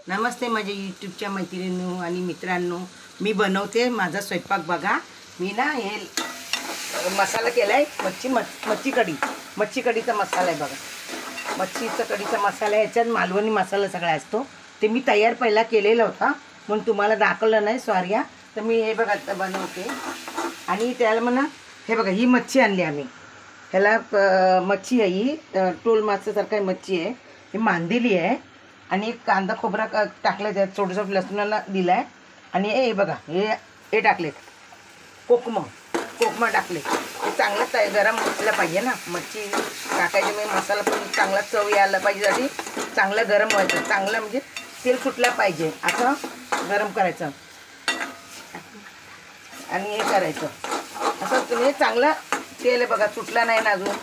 नमस्ते माझ्या यूट्यूबच्या मैत्रिणींनो आणि मित्रांनो. मी बनवते माझा स्वयंपाक बघा. मी ना हे मसाला केला आहे मच्छी कढीचा मसाला आहे बघा. मच्छीचा कढीचा मसाला आहे. याच्यात मालवणी मसाला सगळा असतो. ते मी तयार पहिला केलेला होता म्हणून तुम्हाला दाखवलं नाही, सॉरी. तर मी हे बघा आता बनवते. आणि त्याला म्हणा हे बघा, ही मच्छी आणली आम्ही. ह्याला मच्छी आहे ही टोल मासासारखी मच्छी आहे. ही मांदेली आहे. आणि एक कांदा खोबरा टाकलं, त्यात थोडंसं लसणाला दिला आहे. आणि हे बघा हे टाकले कोकमा टाकले. हे चांगलं गरम असलं पाहिजे ना, मच्छी टाकायची म्हणजे मसाला पण चांगला चव यायला पाहिजे. साठी चांगलं गरम व्हायचं, चांगलं म्हणजे तेल सुटलं पाहिजे असं गरम करायचं. आणि हे करायचं असं तुम्ही चांगलं तेल बघा सुटला नाही ना अजून,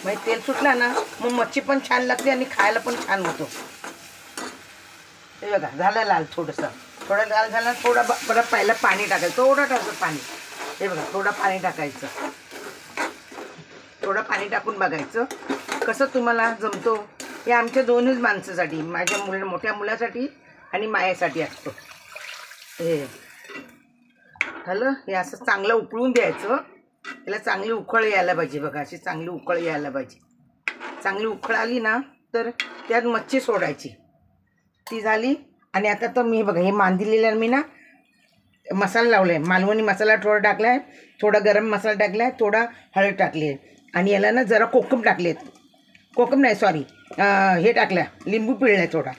म्हणजे तेल सुटला ना मग मच्छी पण छान लागते आणि खायला पण छान होतो. हे बघा झालं लाल, थोडं लाल झालं. थोडं पहिलं पाणी टाकायचं, थोडं टाकायचं पाणी. हे बघा थोडं पाणी टाकायचं. थोडं पाणी टाकून बघायचं कसं तुम्हाला जमतो. हे आमच्या दोनच माणसासाठी, माझ्या मोठ्या मुलासाठी आणि मायासाठी असतो. हे झालं. हे असं चांगलं उकळून द्यायचं. त्याला चांगली उकळ यायला पाहिजे बघा, अशी चांगली उकळ यायला पाहिजे. चांगली उकळ आली ना तर त्यात मच्छी सोडायची. ती झाली. आणि आता तर मी बघा हे मांदिलेला मी ना मसाला लावला आहे. मालवणी मसाला थोडा टाकला आहे, थोडा गरम मसाला टाकला आहे, थोडा हळद टाकली आहे. आणि याला ना जरा कोकम टाकले आहेत. कोकम नाही, सॉरी, हे टाकलं, लिंबू पिळलं आहे थोडा.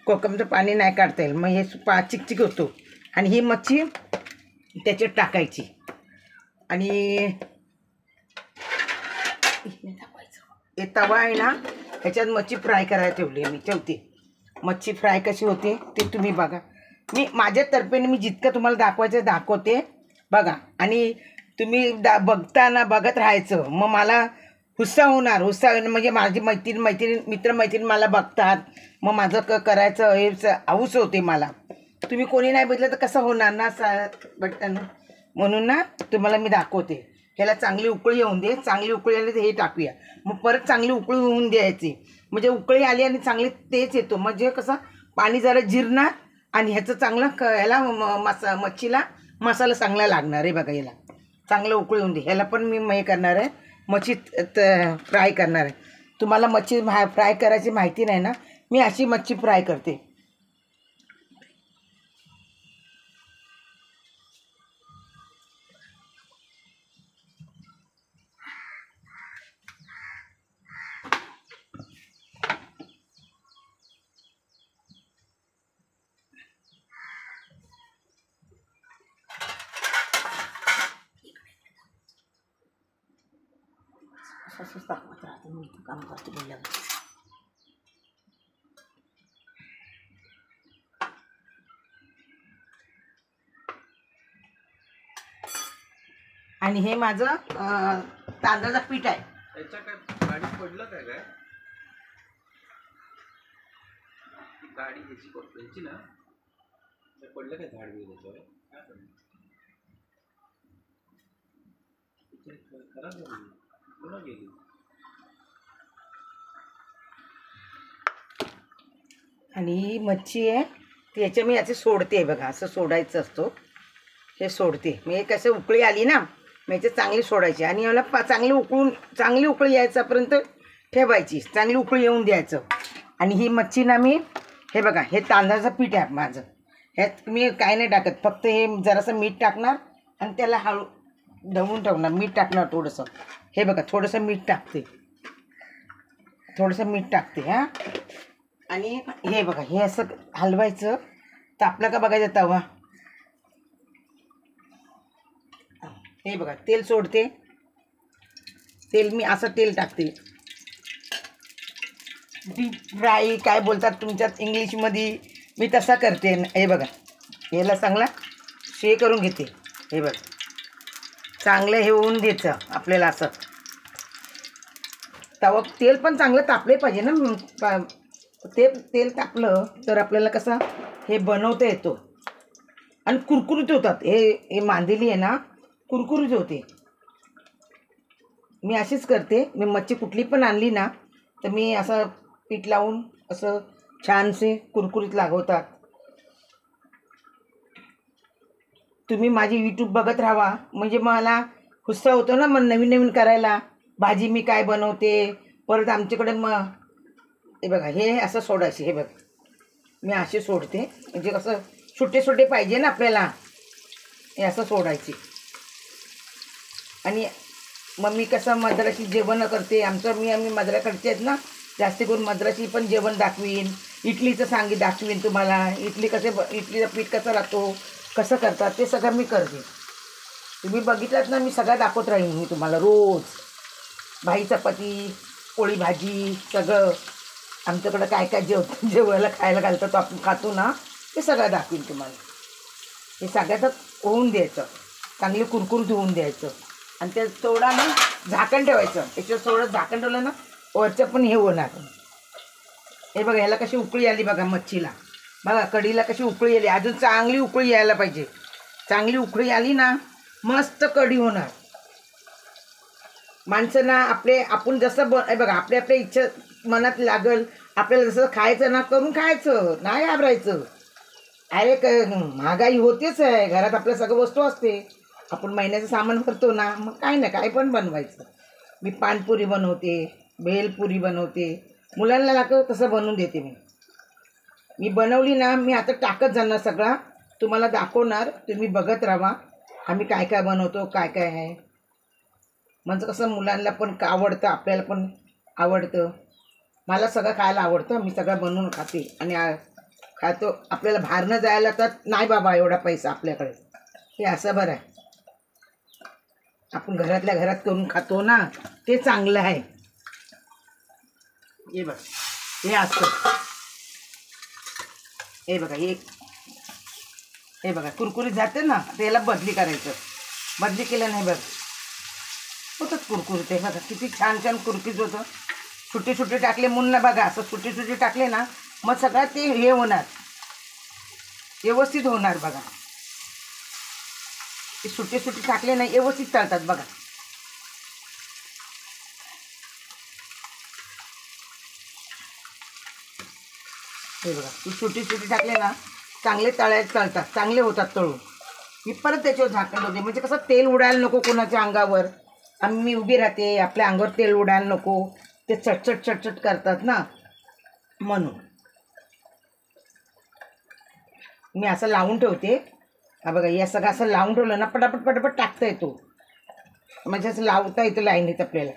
कोकमचं पाणी नाही काढता येईल, मग हे चिकचिक होतो. आणि ही मच्छी त्याच्यात टाकायची. आणि हे तवा आहे ना, ह्याच्यात मच्छी फ्राय करायला ठेवते. मच्छी फ्राय कशी होते ते तुम्ही बघा. मी माझ्यातर्फेने मी जितकं तुम्हाला दाखवायचं दाखवते बघा. आणि तुम्ही बघताना बघत राहायचं. मग मला उत्साह होणार. म्हणजे माझी मित्रमैत्रीण मला बघतात, मग माझं करायचं हे हौस होते मला. तुम्ही कोणी नाही बघितलं तर कसं होणार ना बघताना. म्हणून ना तुम्हाला मी दाखवते. ह्याला चांगली उकळी येऊन दे. चांगली उकळी आली तर हे टाकूया. मग परत चांगली उकळी होऊन द्यायची. म्हणजे उकळी आली आणि चांगली तेच येतो. म्हणजे कसं पाणी जरा जिरणार आणि ह्याचं चांगलं ह्याला मच्छीला मसाला चांगला लागणार आहे बघा. याला चांगलं उकळी होऊन दे. ह्याला पण मी हे करणार आहे, मच्छी फ्राय करणार आहे. तुम्हाला मच्छी फ्राय करायची माहिती नाही ना, मी अशी मच्छी फ्राय करते. असंच दाखवत राहते मी, काम करते बोलल्यावर. आणि हे माझं तांदळाचं पीठ आहे. याच्या काय गाडी पडलं काय गाडी ह्याची त्यांची ना पडलं काय झाड गेलं त्याच्यावर काय पडलं खराब झाली पुन्हा गेली. आणि ही मच्छी आहे ती याच्या मी याचे सोडते बघा. असं सोडायचं असतो. हे सोडते मी. कसं उकळी आली ना मग याचे चांगली सोडायची. आणि याला चांगली उकळी यायच्यापर्यंत ठेवायची. चांगली उकळी येऊन द्यायचं. आणि ही मच्छी ना मी हे बघा, हे तांदळाचं पीठ आहे माझं. ह्यात मी काय नाही टाकत, फक्त हे जरासं मीठ टाकणार आणि त्याला हळू ढवून ठेवणार. मीठ टाकणार थोडंसं. हे बघा थोडंसं मीठ टाकते हां. आणि हे बघा हे असं हलवायचं. तापलं का बघायचं तवा. हे बघा तेल सोडते. मी असं तेल टाकते. डीप फ्राय काय बोलतात तुमच्यात इंग्लिशमध्ये, मी तसा करते. हे बघा याला चांगला शे करून घेते. हे बघा चांगलं हे होऊन द्यायचं आपल्याला. असं तवा तेल पण चांगलं तापले पाहिजे ना. तेल तापलं तर आपल्याला कसं हे बनवता येतो आणि कुरकुरीत होतात. हे मांदेली आहे ना, कुरकुरीत होते. मी अशीच करते. मी मच्छी कुठली पण आणली ना तर मी असं पीठ लावून असं छानसे कुरकुरीत लागवतात. तुम्ही माझी यूट्यूब बघत राहा, म्हणजे मला उत्साह होतो ना, मग नवीन नवीन करायला. भाजी मी काय बनवते, परत आमच्याकडे मग हे बघा, हे असं सोडायचे. हे बघा मी असे सोडते, म्हणजे कसं सुटे सुटे पाहिजे ना आपल्याला, हे असं सोडायचे. आणि मग मी कसं मद्रासी जेवण करते, आम्ही मद्राकडचे आहेत ना, जास्त करून मद्रासी पण जेवण दाखवीन. इडलीचं दाखवीन तुम्हाला. इडलीचं पीठ कसं राहतो, कसं करतात ते सगळं मी करते. तुम्ही बघितलात ना, मी सगळं दाखवत राहीन मी तुम्हाला रोज. भाजी चपाती, पोळी भाजी, सगळं आमच्याकडं काय काय जेवायला खायला घालतात तो आपण खातो ना, ते सगळं दाखवीन तुम्हाला. हे सगळ्यातच होऊन द्यायचं, चांगले कुरकुरीत होऊन द्यायचं. आणि ते थोडा ना झाकण ठेवायचं. त्याच्यावर थोडं झाकण ठेवलं ना, वरचं पण हे होणार. हे बघा, ह्याला कशी उकळी आली बघा, मच्छीला बघा, कढीला कशी उकळी आली. अजून चांगली उकळी यायला पाहिजे. चांगली उकळी आली ना, मस्त कढी होणार. माणसं ना आपण जसं बघा, आपल्या इच्छा मनात लागल, आपल्याला जसं खायचं ना, करून खायचं, नाही घाबरायचं. अरे महागाई होतेच आहे, घरात आपल्या सगळं वस्तू असते, आपण महिन्याचं सामान भरतो ना, मग काय ना काय पण बनवायचं. मी पानपुरी बनवते, भेलपुरी बनवते, मुलांना लागतं तसं बनवून देते मी बनवली ना, मी आता टाकत जाणार सगळा, तुम्हाला दाखवणार. तुम्ही बघत राहा आम्ही काय काय बनवतो, काय काय आहे. म्हणजे कसं मुलांना पण आवडतं, आपल्याला पण आवडतं. मला सगळं खायला आवडतं, मी सगळं बनवून खाते आणि खातो. आपल्याला बाहेरनं जायला तर नाही बाबा एवढा पैसा आपल्याकडे, हे असं बरं आहे. आपण घरातल्या घरात करून खातो ना, ते चांगलं आहे. हे बघ, हे असतं. हे बघा, हे बघा कुरकुरीत जाते ना, त्याला बदली करायचं. बदली केलं नाही बघ, होतंच कुरकुरीत. आहे बघा, किती छान छान कुरकुरीत होतं. सुटे सुटे टाकले म्हणून बघा, असं सुटे सुटे टाकले ना, मग सगळं ते हे होणार, व्यवस्थित होणार. बघा, ते सुटे सुटे टाकले नाही, व्यवस्थित चालतात बघा. हे बघा, तू सुटी सुटी टाकले ना, चांगले तळतात, चांगले होतात तळून. मी परत त्याच्यावर झाकण होते, म्हणजे कसं तेल उडायला नको कोणाच्या अंगावर. मी उभी राहते, आपल्या अंगावर तेल उडायला नको, ते चटचट चटचट करतात ना, म्हणून मी असं लावून ठेवते. हा बघा, हे सगळं असं लावून ठेवलं ना, पटापट पटापट टाकता येतो, म्हणजे असं लावता येतं लाईनीत आपल्याला.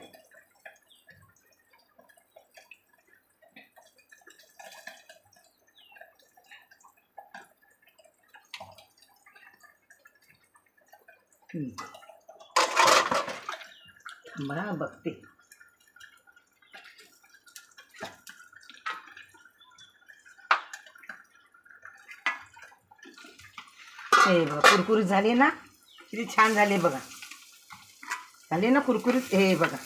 मला बघते. हे बघा, कुरकुरीत झाले ना, किती छान झाले बघा, झाले ना कुरकुरीत. हे बघा,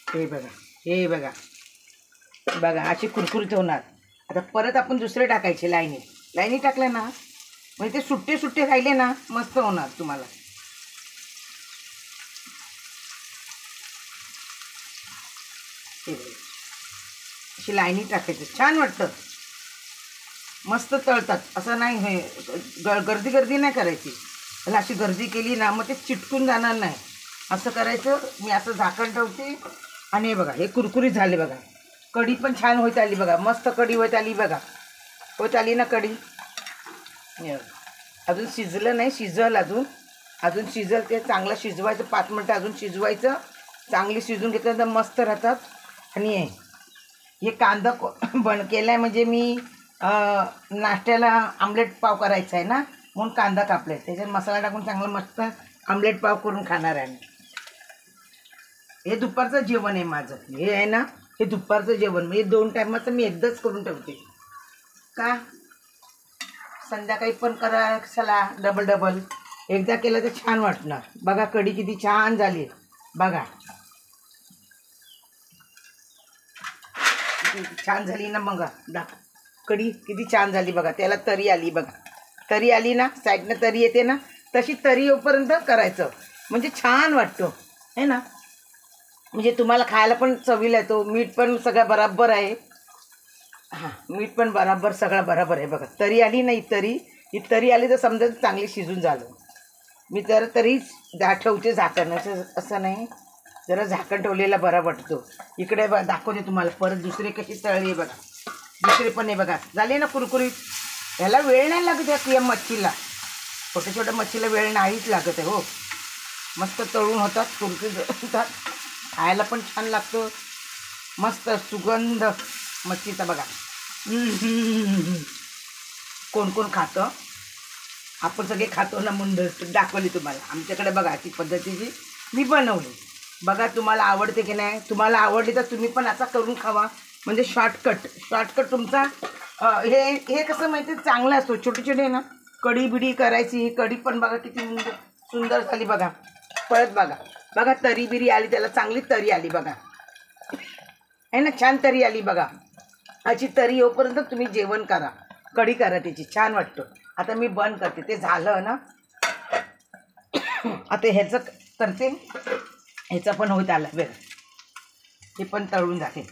हे बघा, हे बघा, बघा अशी कुरकुरीत होणार. आता परत आपण दुसरे टाकायचे, लाईनी टाकलं ना, म्हणजे ते सुट्टे सुट्टे राहिले ना, मस्त होणार तुम्हाला. हे बघा, अशी लाईनी टाकायचं, छान वाटतं, मस्त तळतात. असं नाही, हे गर्दी नाही करायची. त्याला अशी गर्दी केली ना, मग ते चिटकून जाणार नाही. असं करायचं. मी असं झाकण ठेवते. आणि हे बघा, हे कुरकुरीत झाले बघा. कढी पण छान होत आली बघा, मस्त कढी होत आली बघा, होत आली ना कढी. अजून शिजलं नाही, शिजल अजून शिजल. ते चांगलं शिजवायचं, 5 मिनटं अजून शिजवायचं. चांगली शिजून घेतलं तर मस्त राहतात. आणि हे कांदा केला आहे, म्हणजे मी नाश्त्याला आमलेट पाव करायचा आहे ना, म्हणून कांदा कापले, त्याच्यात मसाला टाकून चांगलं मस्त आमलेट पाव करून खाणार आहे. हे दुपारचं जेवण आहे माझं, हे आहे ना, हे दुपारचं जेवण. म्हणजे 2 टायमाचं मी एकदाच करून ठेवते. का संध्याकाळी पण करा, चला डबल एकदा केलं तर छान वाटणार. बघा कढी किती छान झाली बघा, किती छान झाली ना. मग कढी किती छान झाली बघा, त्याला तरी आली बघा, तरी आली ना, साईडनं तरी येते ना, तशी तरी येऊपर्यंत करायचं, म्हणजे छान वाटतो है ना. म्हणजे तुम्हाला खायला पण चवीला येतो, मीठ पण सगळं बराबर आहे. हां मीठ पण बराबर सगळं बराबर आहे बघा. तरी आली नाही, तरी आली तर समजा चांगली शिजून झालं. मी तर तरीच ठेवते झाकण, असं नाही, जरा झाकण ठेवलेला बरा वाटतो. इकडे दाखवते तुम्हाला परत दुसरे कशी तळली आहे बघा. दुसरे पण आहे बघा, झाले ना कुरकुरीत. ह्याला वेळ नाही लागत या मच्छीला, छोट्या छोट्या मच्छीला वेळ नाहीच लागत आहे. हो मस्त तळून होतात, कुरकुरीत होतात, खायला पण छान लागतो. मस्त सुगंध मच्छीचा बघा. कोण कोण खातं, आपण सगळे खातो ना म्हणून दाखवली तुम्हाला. आमच्याकडे बघा अशी पद्धतीची मी बनवली बघा. तुम्हाला आवडते की नाही, तुम्हाला आवडली तर तुम्ही पण असा करून खावा. म्हणजे शॉर्टकट तुमचा हे कसं माहिती चांगलं असतो. छोटे छोटे ना कढी बिडी करायची, कढी पण बघा किती सुंदर झाली बघा. परत बघा तरी बिरी आली, त्याला चांगली तरी आली बघा, आहे ना, छान तरी आली बघा. अशी तरी येऊपर्यंत तुम्ही जेवण करा, कढी करा त्याची, छान वाटतं. आता मी बंद करते, ते झालं ना. आता ह्याचं करते, ह्याचं पण होत आलं बरं, हे पण तळून जाते.